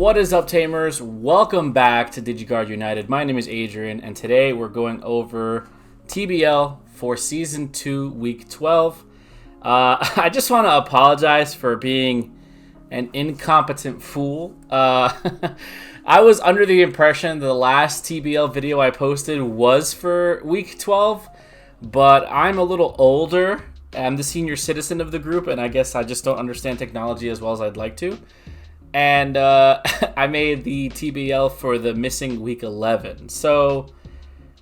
What is up, Tamers? Welcome back to DigiGuard United. My name is Adrian, and today we're going over TBL for Season 2, Week 12. I just want to apologize for being an incompetent fool. I was under the impression the last TBL video I posted was for Week 12, but I'm a little older. I'm the senior citizen of the group, and I guess I just don't understand technology as well as I'd like to. And I made the TBL for the missing week 11. So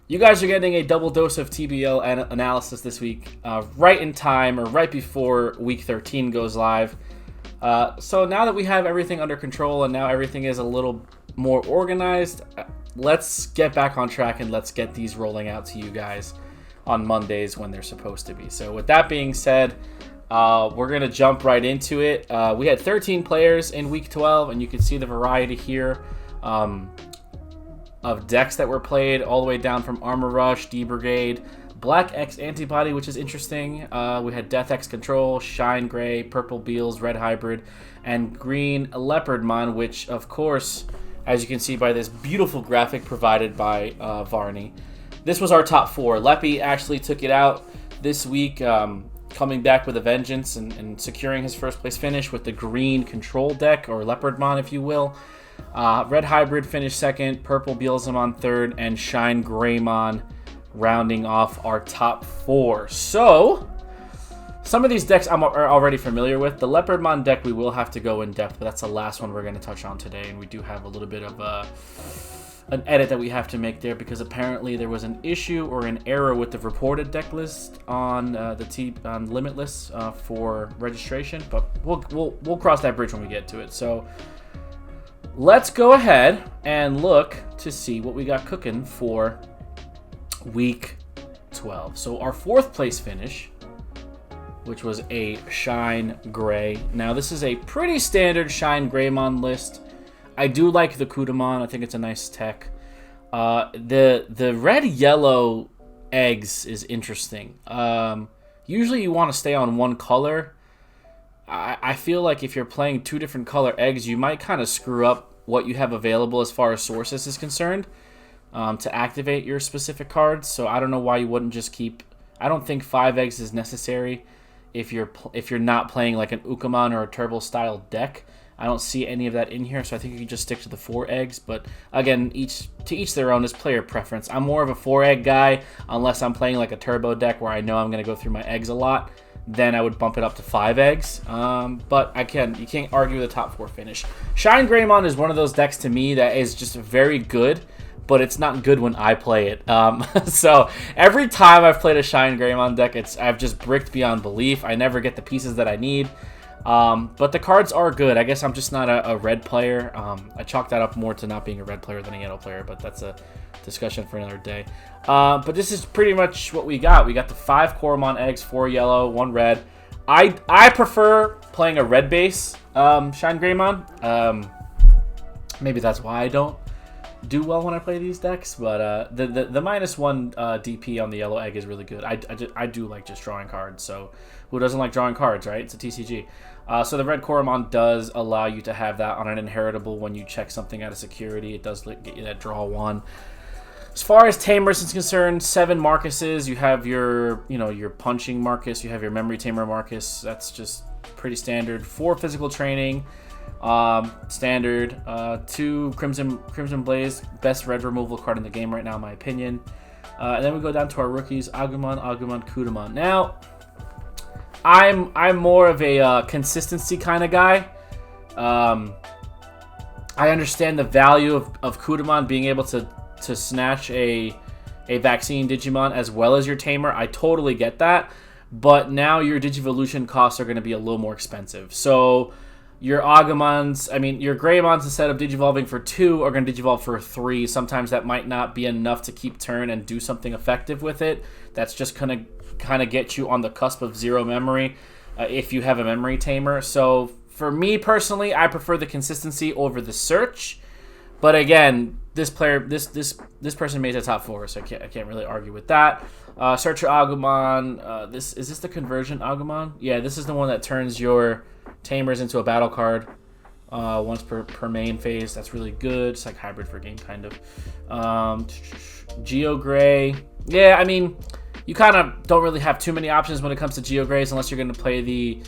you guys are getting a double dose of TBL analysis this week, right in time or right before week 13 goes live. So now that we have everything under control and now everything is a little more organized, let's get back on track and let's get these rolling out to you guys on Mondays when they're supposed to be. So with that being said, we're going to jump right into it. We had 13 players in Week 12, and you can see the variety here of decks that were played, all the way down from Armor Rush, D-Brigade, Black X Antibody, which is interesting. We had Death X Control, Shine Gray, Purple Beals, Red Hybrid, and Green Leopardmon, which, of course, as you can see by this beautiful graphic provided by Varney, this was our top four. Leppy actually took it out this week, coming back with a vengeance and securing his first place finish with the green control deck, or Leopardmon if you will. Red Hybrid finished second, Purple Beelzemon third, and Shine Greymon rounding off our top four. So some of these decks I'm already familiar with. The Leopardmon deck we will have to go in depth, but that's the last one we're going to touch on today, and we do have a little bit of an edit that we have to make there because apparently there was an issue or an error with the reported deck list on on Limitless for registration, but we'll cross that bridge when we get to it. So let's go ahead and look to see what we got cooking for Week 12. So our fourth place finish, which was a Shine Gray. Now this is a pretty standard Shine Greymon list. I do like the Kudamon. I think it's a nice tech. The red-yellow eggs is interesting. Usually you want to stay on one color. I feel like if you're playing two different color eggs, you might kind of screw up what you have available as far as sources is concerned to activate your specific cards. So I don't know why you wouldn't just keep... I don't think 5 eggs is necessary if you're not playing like an Ukamon or a Turbo-style deck. I don't see any of that in here, so I think you can just stick to the 4 eggs. But again, to each their own is player preference. I'm more of a 4-egg guy, unless I'm playing like a turbo deck where I know I'm going to go through my eggs a lot. Then I would bump it up to 5 eggs. But you can't argue with the top 4 finish. Shine Greymon is one of those decks to me that is just very good, but it's not good when I play it. So every time I've played a Shine Greymon deck, I've just bricked beyond belief. I never get the pieces that I need. But the cards are good. I guess I'm just not a red player. I chalk that up more to not being a red player than a yellow player, but that's a discussion for another day. But this is pretty much what we got. We got the 5 Koromon eggs, 4 yellow, 1 red. I prefer playing a red base Shine Greymon. Maybe that's why I don't do well when I play these decks, but the -1 DP on the yellow egg is really good. I do like just drawing cards, so who doesn't like drawing cards, right? It's a TCG. So the red Koromon does allow you to have that on an inheritable when you check something out of security. It does get you that draw 1. As far as Tamers is concerned, 7 Marcuses. You have your punching Marcus. You have your memory tamer Marcus. That's just pretty standard. 4 physical training. Standard. 2 Crimson Blaze, best red removal card in the game right now, in my opinion. And then we go down to our rookies: Agumon, Kudamon. Now, I'm more of a consistency kind of guy. I understand the value of Kudamon being able to snatch a vaccine Digimon as well as your tamer. I totally get that, but now your Digivolution costs are going to be a little more expensive. So your Agumons, your Greymons, instead of Digivolving for 2, are going to Digivolve for 3. Sometimes that might not be enough to keep turn and do something effective with it. That's just going to kind of get you on the cusp of 0 memory if you have a memory tamer. So for me personally, I prefer the consistency over the search. But again, this person made the top 4, so I can't really argue with that. Searcher Agumon. Is this the conversion Agumon? Yeah, this is the one that turns your Tamers into a battle card. once per main phase. That's really good. It's like hybrid for game, kind of. Geo Gray. Yeah, I mean, you kind of don't really have too many options when it comes to Geo Grays unless you're going to play the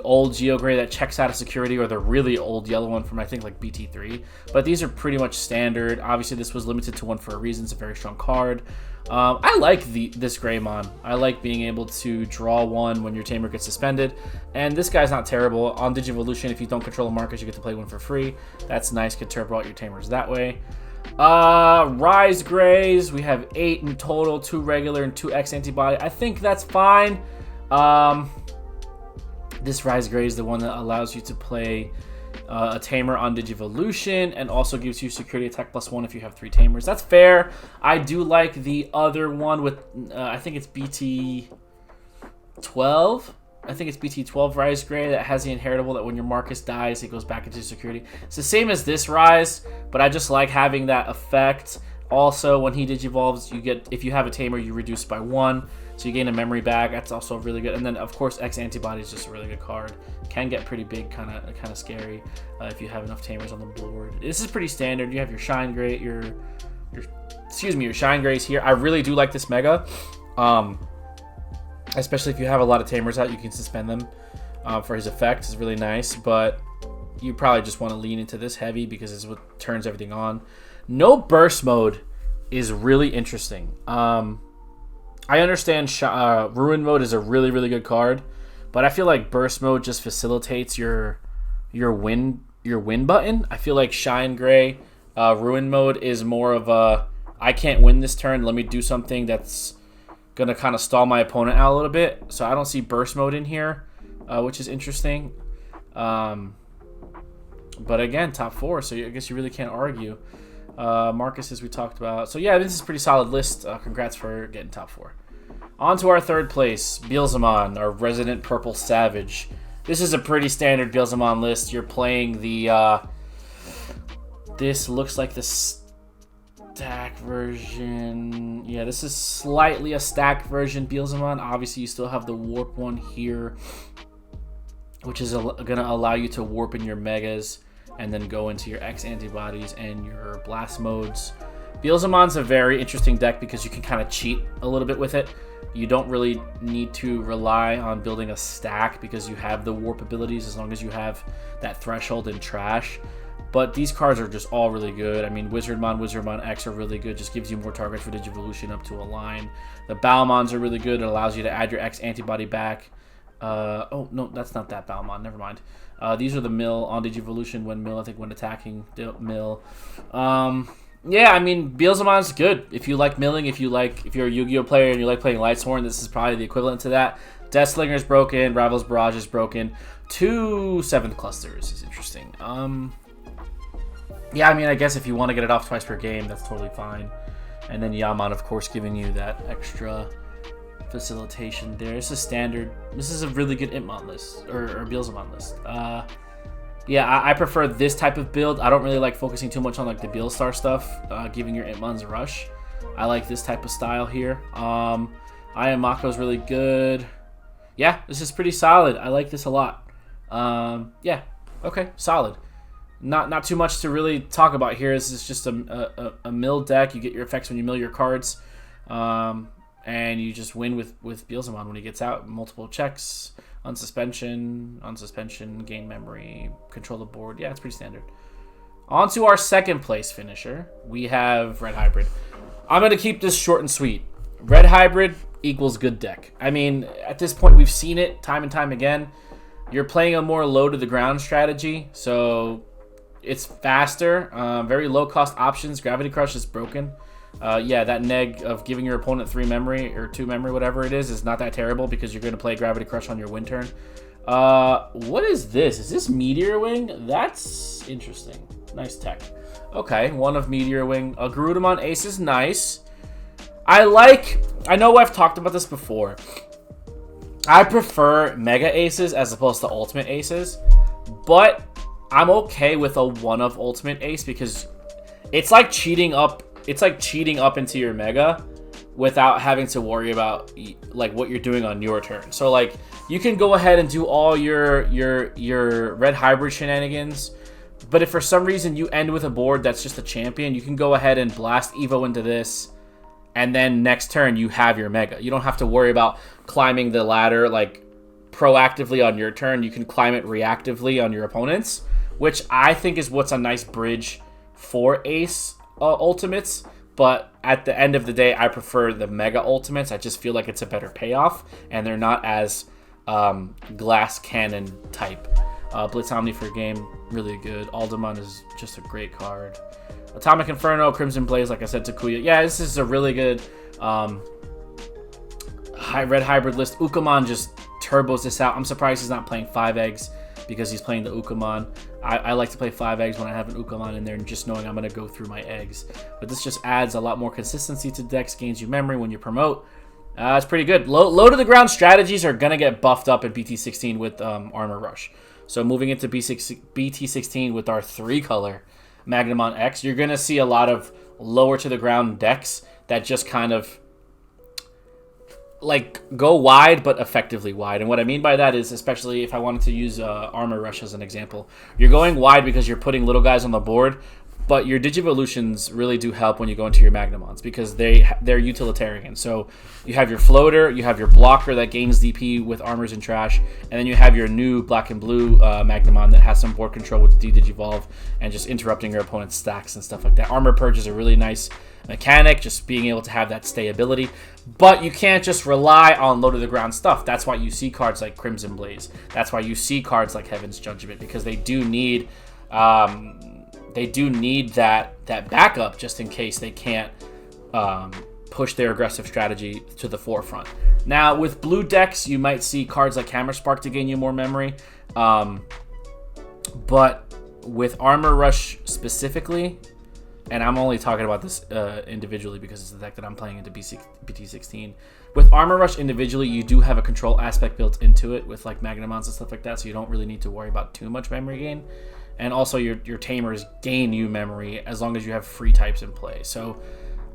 old Geo Gray that checks out of security, or the really old yellow one from, I think, like BT3. But these are pretty much standard. Obviously, this was limited to 1 for a reason. It's a very strong card. I like this Greymon. I like being able to draw 1 when your Tamer gets suspended. And this guy's not terrible. On Digivolution, if you don't control a Marcus, you get to play 1 for free. That's nice. Could turbo out your Tamers that way. Rise Grays. We have 8 in total. 2 regular and 2 X antibody. I think that's fine. This Rise Gray is the one that allows you to play a Tamer on Digivolution and also gives you security attack +1 if you have 3 Tamers. That's fair. I do like the other one with, I think it's BT12. I think it's BT12 Rise Gray that has the inheritable that when your Marcus dies, it goes back into security. It's the same as this Rise, but I just like having that effect. Also, when he digivolves, you get, if you have a Tamer, you reduce by 1. So you gain a memory back. That's also really good. And then, of course, X Antibody is just a really good card. Can get pretty big, kind of scary if you have enough Tamers on the board. This is pretty standard. You have your Shine Gray, your Shine Grays here. I really do like this Mega. Especially if you have a lot of Tamers out, you can suspend them for his effect. It's really nice. But you probably just want to lean into this heavy because it's what turns everything on. No burst mode is really interesting. I understand Ruin Mode is a really, really good card, but I feel like Burst Mode just facilitates your win button. I feel like Shine Gray Ruin Mode is more of a, I can't win this turn, let me do something that's going to kind of stall my opponent out a little bit. So I don't see Burst Mode in here, which is interesting. But again, top 4, so I guess you really can't argue. Marcus, as we talked about. So yeah, this is a pretty solid list. Congrats for getting top 4. On to our 3rd place, Beelzemon, our resident purple savage. This is a pretty standard Beelzemon list. You're playing the, this looks like the stack version. Yeah, this is slightly a stacked version Beelzemon. Obviously, you still have the warp one here, which is going to allow you to warp in your Megas and then go into your X antibodies and your blast modes. Beelzemon's a very interesting deck because you can kind of cheat a little bit with it. You don't really need to rely on building a stack because you have the warp abilities as long as you have that threshold in trash. But these cards are just all really good. I mean, Wizardmon X are really good. Just gives you more targets for Digivolution up to a line. The Balmons are really good. It allows you to add your X antibody back. Oh, no, that's not that Balmon. Never mind. These are the mill on Digivolution when mill, I think when attacking mill. Yeah, I mean, Beelzemon's good. If you like milling, if you're a Yu-Gi-Oh player and you like playing Lightsworn, this is probably the equivalent to that. Deathslinger's broken, Rival's Barrage is broken. 2 7th clusters is interesting. Yeah, I mean, I guess if you want to get it off twice per game, that's totally fine. And then Yaman, of course, giving you that extra facilitation there. This is standard. This is a really good Impmon list, or Beelzemon list. Yeah, I prefer this type of build. I don't really like focusing too much on like the Beelstar stuff, giving your Impmons a rush. I like this type of style here. Ayamako's really good. Yeah, this is pretty solid. I like this a lot. Yeah, okay, solid. Not too much to really talk about here. This is just a mill deck. You get your effects when you mill your cards. And you just win with Beelzemon when he gets out. Multiple checks, unsuspension, gain memory, control the board. Yeah, it's pretty standard. On to our 2nd place finisher. We have Red Hybrid. I'm going to keep this short and sweet. Red Hybrid equals good deck. I mean, at this point, we've seen it time and time again. You're playing a more low to the ground strategy, so it's faster. Very low cost options. Gravity Crush is broken. Yeah, that neg of giving your opponent 3 memory or 2 memory, whatever it is not that terrible because you're going to play Gravity Crush on your win turn. What is this? Is this Meteor Wing? That's interesting. Nice tech. Okay, 1 of Meteor Wing. A Garudamon Ace is nice. I know I've talked about this before. I prefer Mega Aces as opposed to Ultimate Aces, but I'm okay with a 1 of Ultimate Ace because it's like cheating up. It's like cheating up into your Mega without having to worry about like what you're doing on your turn. So like you can go ahead and do all your Red Hybrid shenanigans, But if for some reason you end with a board that's just a champion, you can go ahead and blast Evo into this, and then next turn you have your Mega. You don't have to worry about climbing the ladder like proactively on your turn. You can climb it reactively on your opponents, which I think is what's a nice bridge for Ace ultimates. But at the end of the day, I prefer the Mega ultimates. I just feel like it's a better payoff, and they're not as glass cannon type. Blitz Omni for game, really good. Alderman is just a great card. Atomic Inferno, Crimson Blaze, like I said, Takuya. Yeah, this is a really good red hybrid list. Ukamon just turbos this out. I'm surprised he's not playing 5 eggs because he's playing the Ukamon. I like to play 5 eggs when I have an Ukamon in there and just knowing I'm going to go through my eggs. But this just adds a lot more consistency to decks, gains you memory when you promote. It's pretty good. Low to the ground strategies are going to get buffed up in BT16 with Armor Rush. So moving into BT16 with our 3-color Magnamon X, you're going to see a lot of lower to the ground decks that just kind of like go wide but effectively wide. And what I mean by that is, especially if I wanted to use Armor Rush as an example, you're going wide because you're putting little guys on the board, but your Digivolutions really do help when you go into your Magnamons because they're utilitarian. So you have your floater, you have your blocker that gains DP with armors and trash, and then you have your new black and blue Magnamon that has some board control with the Digivolve and just interrupting your opponent's stacks and stuff like that. Armor Purge is a really nice mechanic, just being able to have that stayability. But you can't just rely on low to the ground stuff. That's why you see cards like Crimson Blaze. That's why you see cards like Heaven's Judgment, because they do need that backup just in case they can't push their aggressive strategy to the forefront. Now, with blue decks, you might see cards like Hammer Spark to gain you more memory. But with Armor Rush specifically, and I'm only talking about this individually because it's the deck that I'm playing into BT16. With Armor Rush individually, you do have a control aspect built into it with like Magnamons and stuff like that, so you don't really need to worry about too much memory gain. And also your Tamers gain you memory as long as you have free types in play. So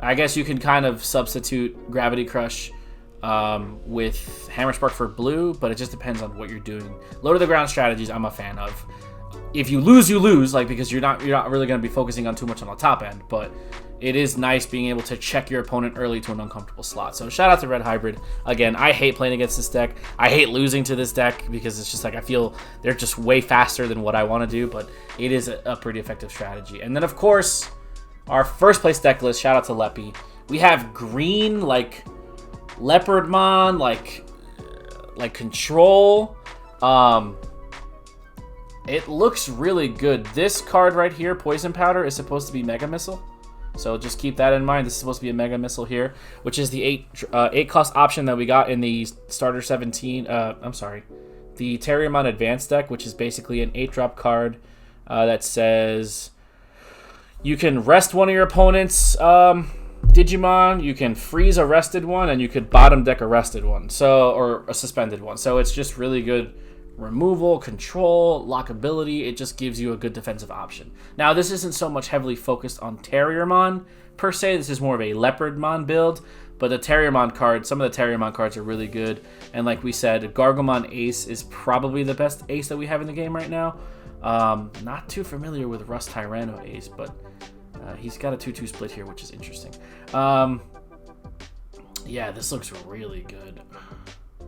I guess you can kind of substitute Gravity Crush with Hammer Spark for blue, but it just depends on what you're doing. Low to the ground strategies I'm a fan of. If you lose, you lose, like because you're not really going to be focusing on too much on the top end, but it is nice being able to check your opponent early to an uncomfortable slot. So shout out to Red Hybrid. Again, I hate playing against this deck. I hate losing to this deck because it's just like I feel they're just way faster than what I want to do, but it is a pretty effective strategy. And then, of course, our first place deck list, shout out to Leppy. We have green, like Leopardmon, like Control. It looks really good. This card right here, Poison Powder, is supposed to be Mega Missile. So just keep that in mind. This is supposed to be a Mega Missile here, which is the 8 cost option that we got in the Starter 17. I'm sorry, the Terriermon Advanced deck, which is basically an 8-drop card that says you can rest one of your opponent's Digimon, you can freeze a rested one, and you could bottom deck a rested one, or a suspended one. So it's just really good. Removal, control, lockability, it just gives you a good defensive option. Now, this isn't so much heavily focused on Terriermon per se. This is more of a Leopardmon build, but the Terriermon cards, some of the Terriermon cards are really good. And like we said, Gargomon Ace is probably the best Ace that we have in the game right now. Not too familiar with Rust Tyranno Ace, but he's got a 2-2 split here, which is interesting. Yeah, this looks really good.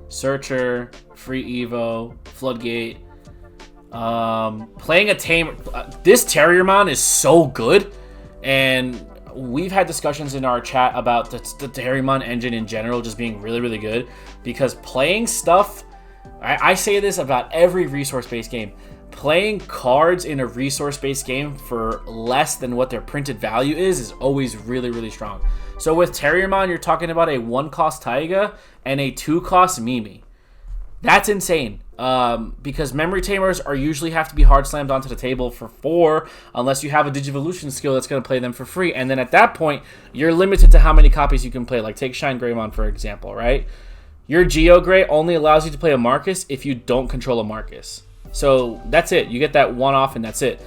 Searcher, Free Evo, Floodgate. Playing a Tamer. This Terriermon is so good. And we've had discussions in our chat about the Terriermon engine in general just being really, really good. Because playing stuff... I say this about every resource-based game. Playing cards in a resource-based game for less than what their printed value is always really, really strong. So with Terriermon, you're talking about a 1-cost Taiga and a 2-cost Mimi. That's insane. Because Memory Tamers are usually have to be hard slammed onto the table for 4 unless you have a Digivolution skill that's going to play them for free. And then at that point, you're limited to how many copies you can play. Like take Shine Greymon, for example, right? Your Geogray only allows you to play a Marcus if you don't control a Marcus. So that's it. You get that one off and that's it.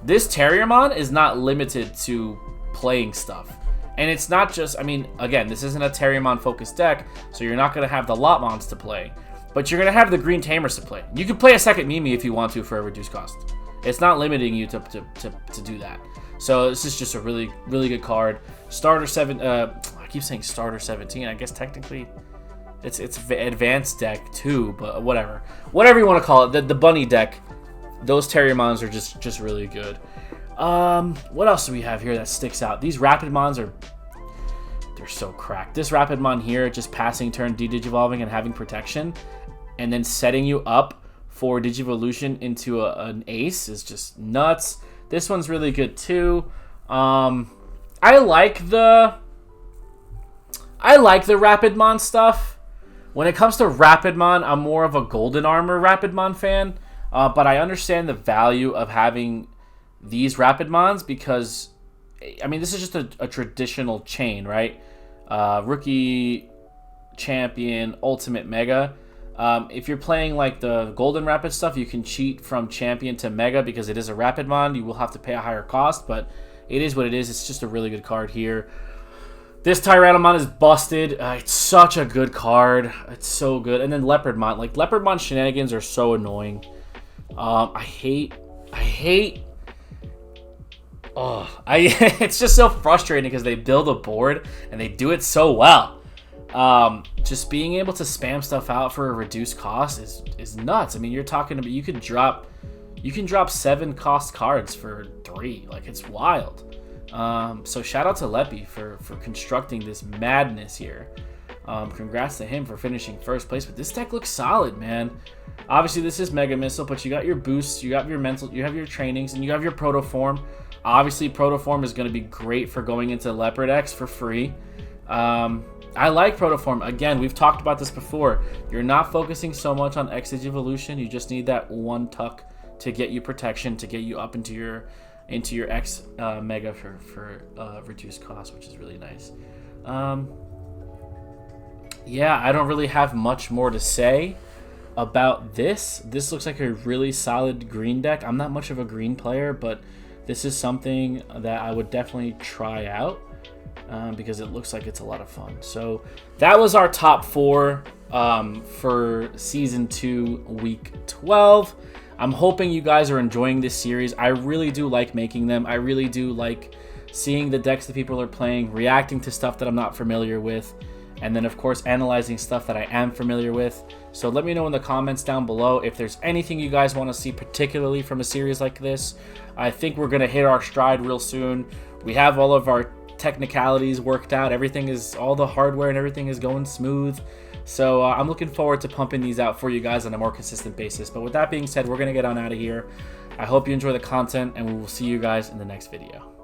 This Terriermon is not limited to playing stuff. And it's not just, I mean, again, this isn't a Terriermon focused deck, so you're not going to have the Lotmons to play. But you're going to have the green Tamers to play. You can play a second Mimi if you want to for a reduced cost. It's not limiting you to do that. So this is just a really good card. Starter 7. I keep saying starter 17. I guess technically it's advanced deck too, but whatever you want to call it. The bunny deck. Those Terriermons are just really good. What else do we have here that sticks out? These Rapidmons they're so cracked. This Rapidmon here, just passing turn, de-digivolving and having protection, and then setting you up for Digivolution into an ace is just nuts. This one's really good too. I like the Rapidmon stuff. When it comes to Rapidmon, I'm more of a Golden Armor Rapidmon fan, but I understand the value of having these Rapidmons because, I mean, this is just a traditional chain, right? Rookie, Champion, Ultimate, Mega. If you're playing like the Golden Rapid stuff, you can cheat from Champion to Mega because it is a Rapidmon. You will have to pay a higher cost, but it is what it is. It's just a really good card here. This Tyrannomon is busted. It's such a good card. It's so good. And then Leopardmon. Like, Leopardmon shenanigans are so annoying. I hate... it's just so frustrating because they build a board and they do it so well. Just being able to spam stuff out for a reduced cost is nuts. I mean, you're talking about you can drop 7 cost cards for 3. Like, it's wild. So shout out to Leppy for constructing this madness here. Congrats to him for finishing first place. But this deck looks solid, man. Obviously, this is Mega Missile, but you got your boosts, you got your mental, you have your trainings, and you have your Protoform. Obviously, Protoform is going to be great for going into Leopard X for free. I like Protoform. Again, we've talked about this before. You're not focusing so much on X Digivolution. You just need that one tuck to get you protection, to get you up into your X Mega for reduced cost, which is really nice. Yeah, I don't really have much more to say about this. This looks like a really solid green deck. I'm not much of a green player, but this is something that I would definitely try out because it looks like it's a lot of fun. So that was our top 4 for Season 2, Week 12. I'm hoping you guys are enjoying this series. I really do like making them. I really do like seeing the decks that people are playing, reacting to stuff that I'm not familiar with, and then, of course, analyzing stuff that I am familiar with. So let me know in the comments down below if there's anything you guys want to see particularly from a series like this. I think we're going to hit our stride real soon. We have all of our technicalities worked out. All the hardware and everything is going smooth. So I'm looking forward to pumping these out for you guys on a more consistent basis. But with that being said, we're going to get on out of here. I hope you enjoy the content, and we will see you guys in the next video.